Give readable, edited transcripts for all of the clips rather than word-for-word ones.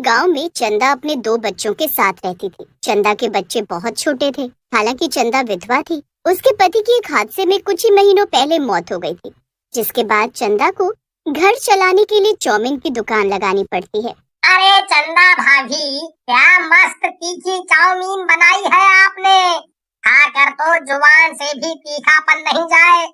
गांव में चंदा अपने दो बच्चों के साथ रहती थी। चंदा के बच्चे बहुत छोटे थे। हालांकि चंदा विधवा थी। उसके पति की एक हादसे में कुछ ही महीनों पहले मौत हो गई थी, जिसके बाद चंदा को घर चलाने के लिए चाउमीन की दुकान लगानी पड़ती है। अरे चंदा भाभी, क्या मस्त तीखी चाउमीन बनाई है आपने। खाकर तो जुबान से भी तीखापन नहीं जाए।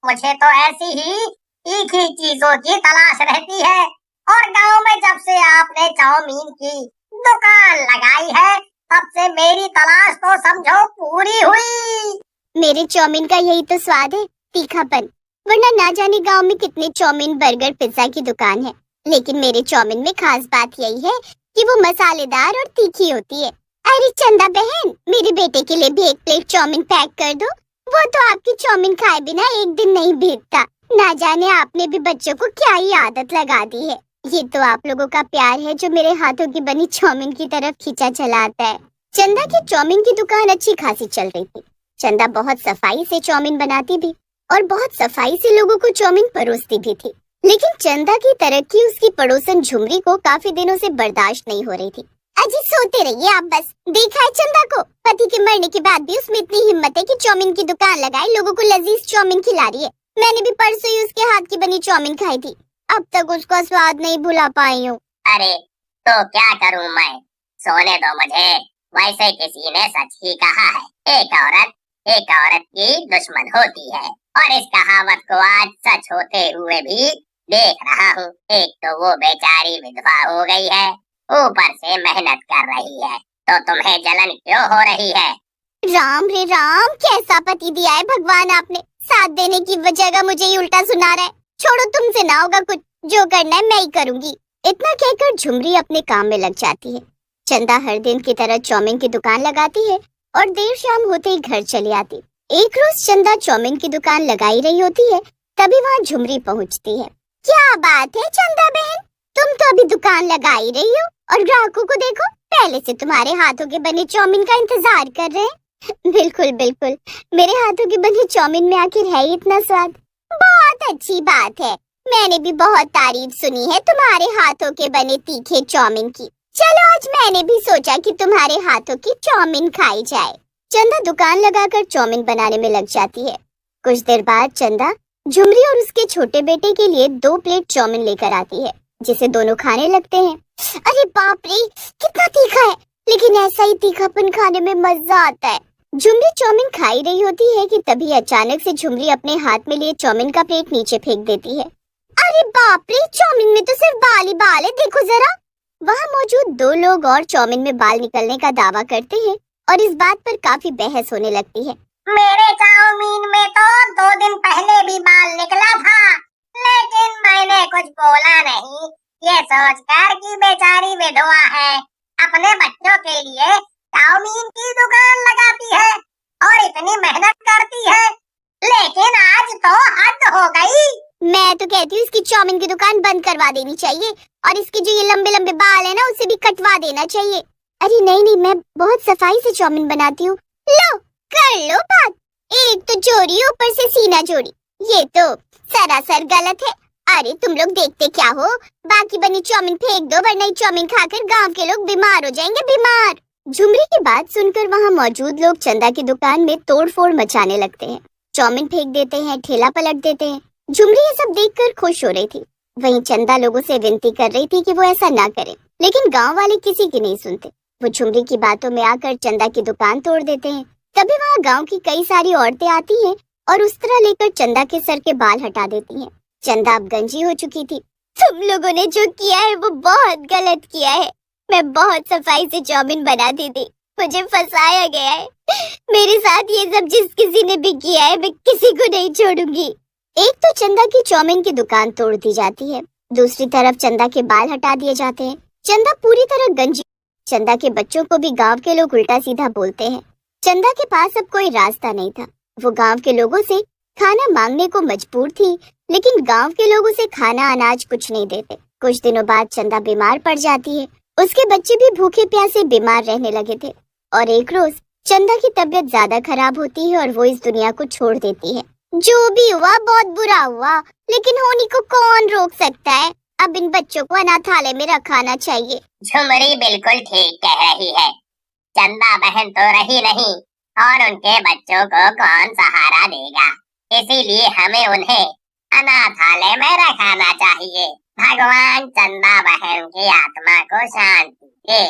मुझे तो ऐसी ही तीखी चीजों की तलाश रहती है। और गांव में जब से आपने चाउमीन की दुकान लगाई है, तब से मेरी तलाश तो समझो पूरी हुई। मेरे चाउमीन का यही तो स्वाद है, तीखापन। वरना ना जाने गांव में कितने चाउमीन, बर्गर, पिज्जा की दुकान है, लेकिन मेरे चाउमीन में खास बात यही है कि वो मसालेदार और तीखी होती है। अरे चंदा बहन, मेरे बेटे के लिए भी एक प्लेट चाउमीन पैक कर दो। वो तो आपकी चाउमीन खाए बिना एक दिन नहीं बीतता। ना जाने आपने भी बच्चों को क्या ही आदत लगा दी है। ये तो आप लोगों का प्यार है जो मेरे हाथों की बनी चाउमीन की तरफ खींचा चलाता है। चंदा की चाउमीन की दुकान अच्छी खासी चल रही थी। चंदा बहुत सफाई से चाउमीन बनाती भी और बहुत सफाई से लोगों को चाउमीन परोसती भी थी। लेकिन चंदा की तरक्की उसकी पड़ोसन झुमरी को काफी दिनों से बर्दाश्त नहीं हो रही थी। अजी सोते रहिए आप बस। देखा है चंदा को, पति के मरने के बाद भी उसमें इतनी हिम्मत है कि चाउमीन की दुकान लगाए, लोगों को लजीज चाउमीन खिला रही है। मैंने भी परसों ही उसके हाथ की बनी चाउमीन खाई थी। अब तक उसका स्वाद नहीं भुला पाई हूँ। अरे तो क्या करूँ मैं, सोने दो मुझे। वैसे किसी ने सच ही कहा है, एक औरत की दुश्मन होती है। और इस कहावत को आज सच होते हुए भी देख रहा हूँ। एक तो वो बेचारी विधवा हो गई है, ऊपर से मेहनत कर रही है, तो तुम्हें जलन क्यों हो रही है? राम रे राम, कैसा पति दिया है भगवान आपने। साथ देने की जगह मुझे ही उल्टा सुना रहा है। छोड़ो, तुमसे ना होगा कुछ, जो करना है मैं ही करूंगी। इतना कहकर झुमरी अपने काम में लग जाती है। चंदा हर दिन की तरह चाउमीन की दुकान लगाती है और देर शाम होते ही घर चली आती। एक रोज चंदा चाउमीन की दुकान लगाई रही होती है, तभी वहाँ झुमरी पहुँचती है। क्या बात है चंदा बहन, तुम तो अभी दुकान लगा ही रही हो और ग्राहकों को देखो, पहले से तुम्हारे हाथों के बने चाउमीन का इंतजार कर रहे हैं। बिल्कुल बिल्कुल, मेरे हाथों की बनी चाउमीन में आखिर है ही इतना स्वाद। बहुत अच्छी बात है, मैंने भी बहुत तारीफ सुनी है तुम्हारे हाथों के बने तीखे चाउमीन की। चलो आज मैंने भी सोचा कि तुम्हारे हाथों की चाउमीन खाई जाए। चंदा दुकान लगाकर चाउमीन बनाने में लग जाती है। कुछ देर बाद चंदा झुमरी और उसके छोटे बेटे के लिए 2 प्लेट चाउमीन लेकर आती है, जिसे दोनों खाने लगते हैं। अरे बाप रे, कितना तीखा है, लेकिन ऐसा ही तीखापन खाने में मजा आता है। झुमरी चाउमीन खाई रही होती है कि तभी अचानक से झुमरी अपने हाथ में लिए चाउमीन का प्लेट नीचे फेंक देती है। अरे बाप रे, चाउमीन में तो सिर्फ बाल ही बाल है, देखो जरा। वहाँ मौजूद 2 लोग और चाउमीन में बाल निकलने का दावा करते हैं और इस बात पर काफी बहस होने लगती है। मेरे चाउमीन में तो 2 दिन पहले भी बाल निकला था, लेकिन मैंने कुछ बोला नहीं, ये सोचकर कि बेचारी विधवा है, अपने बच्चों के लिए चाउमीन की दुकान लगाती है और इतनी मेहनत करती है। लेकिन आज तो हद हो गई। मैं तो कहती हूँ इसकी चाउमीन की दुकान बंद करवा देनी चाहिए और इसके जो ये लंबे लंबे बाल है ना, उसे भी कटवा देना चाहिए। अरे नहीं, मैं बहुत सफाई से चाउमीन बनाती हूँ। लो कर लो बात, एक तो चोरी ऊपर से सीना चोरी, ये तो सरासर गलत है। अरे तुम लोग देखते क्या हो, बाकी बनी चाउमीन फेंक दो, वरना चाउमीन खाकर गांव के लोग बीमार हो जाएंगे, बीमार। झुमरी की बात सुनकर वहाँ मौजूद लोग चंदा की दुकान में तोड़फोड़ मचाने लगते हैं, चाउमीन फेंक देते हैं, ठेला पलट देते हैं। झुमरी ये सब देखकर खुश हो रही थी। वहीं चंदा लोगों से विनती कर रही थी कि वो ऐसा ना करें, लेकिन गांव वाले किसी की नहीं सुनते। वो झुमरी की बातों में आकर चंदा की दुकान तोड़ देते हैं। तभी वहाँ गांव की कई सारी औरतें आती हैं और उस तरह लेकर चंदा के सर के बाल हटा देती हैं। चंदा अब गंजी हो चुकी थी। तुम लोगों ने जो किया है वो बहुत गलत किया है। मैं बहुत सफाई से चाउमीन बनाती थी, मुझे फंसाया गया है। मेरे साथ ये सब जिस किसी ने भी किया है, मैं किसी को नहीं छोड़ूंगी। एक तो चंदा की चाउमीन की दुकान तोड़ दी जाती है, दूसरी तरफ चंदा के बाल हटा दिए जाते हैं। चंदा पूरी तरह गंजी। चंदा के बच्चों को भी गांव के लोग उल्टा सीधा बोलते हैं। चंदा के पास अब कोई रास्ता नहीं था। वो गांव के लोगों से खाना मांगने को मजबूर थी, लेकिन गांव के लोग उसे खाना अनाज कुछ नहीं देते। कुछ दिनों बाद चंदा बीमार पड़ जाती है। उसके बच्चे भी भूखे प्यासे बीमार रहने लगे थे और एक रोज चंदा की तबीयत ज्यादा खराब होती है और वो इस दुनिया को छोड़ देती है। जो भी हुआ बहुत बुरा हुआ, लेकिन होनी को कौन रोक सकता है। अब इन बच्चों को अनाथालय में रखाना चाहिए। झुमरी बिल्कुल ठीक कह रही है। चंदा बहन तो रही नहीं और उनके बच्चों को कौन सहारा देगा, इसीलिए हमें उन्हें अनाथालय में रखाना चाहिए। भगवान चंदा बहन की आत्मा को शांति दे।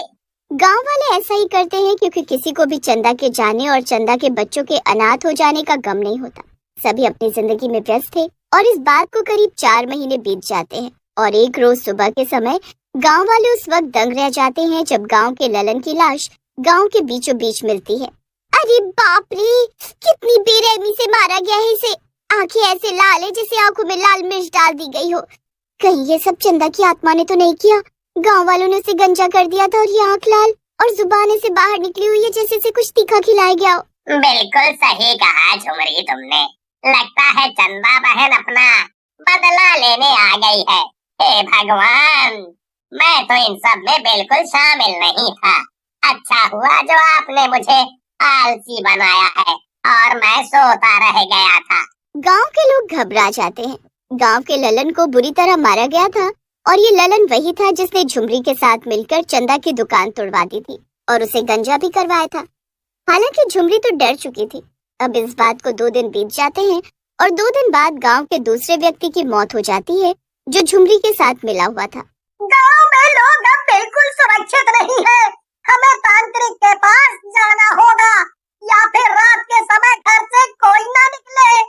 गांव वाले ऐसा ही करते हैं क्योंकि किसी को भी चंदा के जाने और चंदा के बच्चों के अनाथ हो जाने का गम नहीं होता। सभी अपनी जिंदगी में व्यस्त थे और इस बात को करीब 4 महीने बीत जाते हैं और एक रोज सुबह के समय गांव वाले उस वक्त दंग रह जाते हैं जब गांव के ललन की लाश गांव के बीचों बीच मिलती है। अरे बाप रे, कितनी बेरहमी से मारा गया है इसे। आंखें ऐसे लाल है जैसे आंखों में लाल मिर्च डाल दी गई हो। कहीं ये सब चंदा की आत्मा ने तो नहीं किया? गांव वालों ने उसे गंजा कर दिया था और ये आंख लाल और जुबान से बाहर निकली हुई है जैसे से कुछ तीखा खिलाया गया हो। बिल्कुल सही कहा झुमरी तुमने। लगता है चंदा बहन अपना बदला लेने आ गई है। हे भगवान, मैं तो इन सब में बिल्कुल शामिल नहीं था। अच्छा हुआ जो आपने मुझे आलसी बनाया है और मैं सोता रह गया था। गांव के लोग घबरा जाते हैं। गांव के ललन को बुरी तरह मारा गया था और ये ललन वही था जिसने झुमरी के साथ मिलकर चंदा की दुकान तोड़वा दी थी और उसे गंजा भी करवाया था। हालांकि झुमरी तो डर चुकी थी। अब इस बात को 2 दिन बीत जाते हैं और 2 दिन बाद गांव के दूसरे व्यक्ति की मौत हो जाती है जो झुमरी के साथ मिला हुआ था। गांव में लोग अब बिल्कुल सुरक्षित नहीं है। हमें तांत्रिक के पास जाना होगा या फिर रात के समय घर से कोई ना निकले।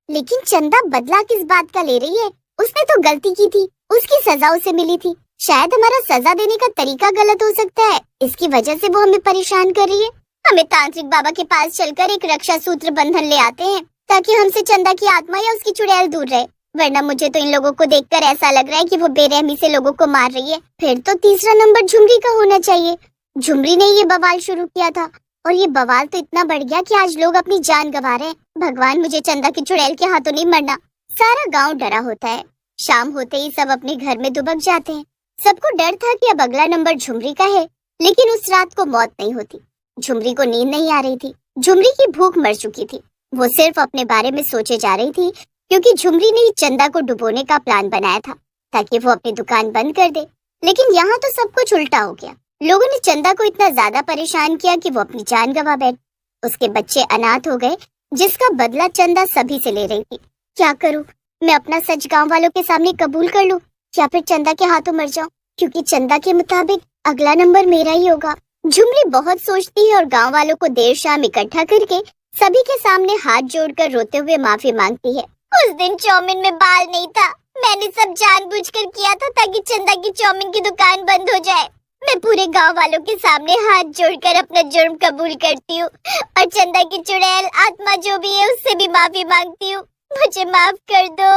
लेकिन चंदा बदला किस बात का ले रही है? उसने तो गलती की थी, उसकी सजा उसे मिली थी। शायद हमारा सजा देने का तरीका गलत हो सकता है, इसकी वजह से वो हमें परेशान कर रही है। हमें तांत्रिक बाबा के पास चलकर एक रक्षा सूत्र बंधन ले आते हैं ताकि हमसे चंदा की आत्मा या उसकी चुड़ैल दूर रहे। वरना मुझे तो इन लोगों को देखकर ऐसा लग रहा है कि वो बेरहमी से लोगों को मार रही है। फिर तो तीसरा नंबर झुमरी का होना चाहिए। झुमरी ने ये बवाल शुरू किया था और ये बवाल तो इतना बढ़ गया कि आज लोग अपनी जान गंवा रहे हैं। भगवान, मुझे चंदा की चुड़ैल के हाथों नहीं मरना। सारा गांव डरा होता है। शाम होते ही सब अपने घर में दुबक जाते हैं। सबको डर था कि अब अगला नंबर झुमरी का है, लेकिन उस रात को मौत नहीं होती। झुमरी को नींद नहीं आ रही थी। झुमरी की भूख मर चुकी थी। वो सिर्फ अपने बारे में सोचे जा रही थी क्योंकि झुमरी ने चंदा को डुबोने का प्लान बनाया था ताकि वो अपनी दुकान बंद कर दे। लेकिन यहाँ तो सब कुछ उल्टा हो गया। लोगों ने चंदा को इतना ज्यादा परेशान किया कि वो अपनी जान गंवा बैठ। उसके बच्चे अनाथ हो गए जिसका बदला चंदा सभी से ले रही थी। क्या करूं? मैं अपना सच गांव वालों के सामने कबूल कर लूं या फिर चंदा के हाथों मर जाऊं? क्योंकि चंदा के मुताबिक अगला नंबर मेरा ही होगा। झुमरी बहुत सोचती है और गांव वालों को देर शाम इकट्ठा करके सभी के सामने हाथ जोड़कर रोते हुए माफी मांगती है। उस दिन चौमिन में बाल नहीं था। मैंने सब जानबूझकर किया था ताकि चंदा की चौमिन की दुकान बंद हो जाए। मैं पूरे गांव वालों के सामने हाथ जोड़कर अपना जुर्म कबूल करती हूँ और चंदा की चुड़ैल आत्मा जो भी है उससे भी माफी मांगती हूँ। मुझे माफ कर दो।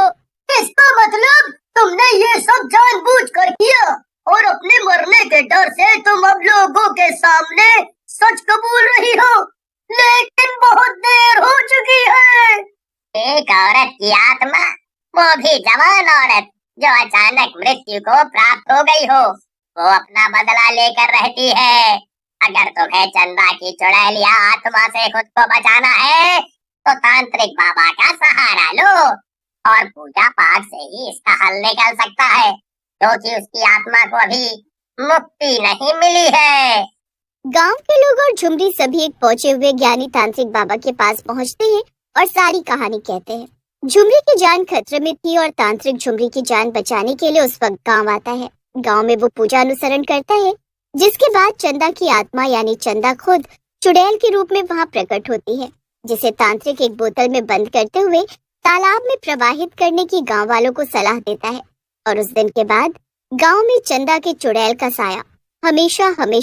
इसका मतलब तुमने ये सब जानबूझकर किया और अपने मरने के डर से तुम अब लोगों के सामने सच कबूल रही हो, लेकिन बहुत देर हो चुकी है। एक औरत की आत्मा, वो भी जवान औरत जो अचानक मृत्यु को प्राप्त हो गई हो, वो अपना बदला लेकर रहती है। अगर तुम्हें चंदा की चुड़ैल या आत्मा से खुद को बचाना है तो तांत्रिक बाबा का सहारा लो और पूजा पाठ से ही इसका हल निकल सकता है, क्योंकि उसकी आत्मा को अभी मुक्ति नहीं मिली है। गांव के लोग और झुमरी सभी एक पहुंचे हुए ज्ञानी तांत्रिक बाबा के पास पहुंचते हैं और सारी कहानी कहते हैं। झुमरी की जान खतरे में थी और तांत्रिक झुमरी की जान बचाने के लिए उस वक्त गांव आता है। गांव में वो पूजा अनुसरण करता है, जिसके बाद चंदा की आत्मा यानी चंदा खुद चुड़ैल के रूप में वहां प्रकट होती है, जिसे तांत्रिक एक बोतल में बंद करते हुए तालाब में प्रवाहित करने की गांव वालों को सलाह देता है। और उस दिन के बाद गांव में चंदा के चुड़ैल का साया हमेशा हमेशा